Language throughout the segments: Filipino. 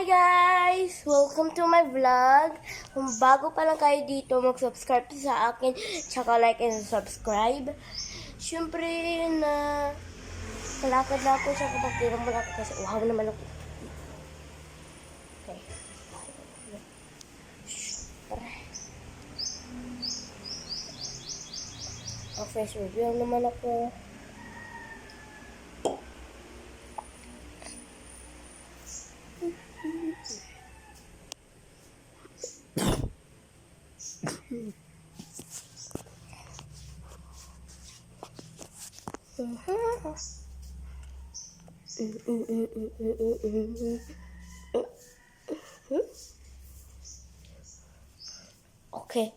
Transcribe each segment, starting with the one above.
Hi guys! Welcome to my vlog. Kung bago pa lang kayo dito, mag-subscribe sa akin, tsaka like and subscribe. Siyempre na kalakad na ako siya kapag tirang mo ako kasi uhaw naman ako. Okay. Tara. Fresh review naman ako. Okay.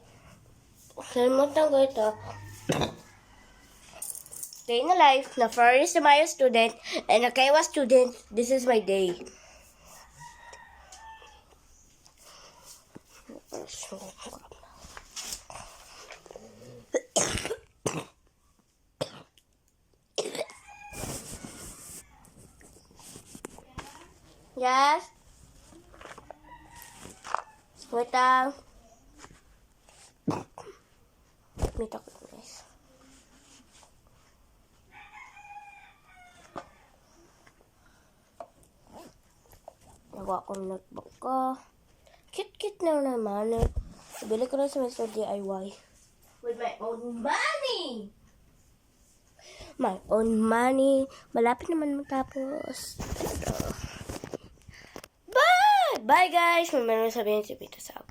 Kalimutan ko ito. Day in the life na first am I a student and a Kaiwa student. This is my day. Yes? Wait lang. May takot guys. Nagawa ko ng notebook ko. Cute-cute na naman. Bili ko na sa Mr. DIY. With my own money! My own money. Malapit naman matapos. Bye! Bye guys! May meron sabihin si Pita sa akin.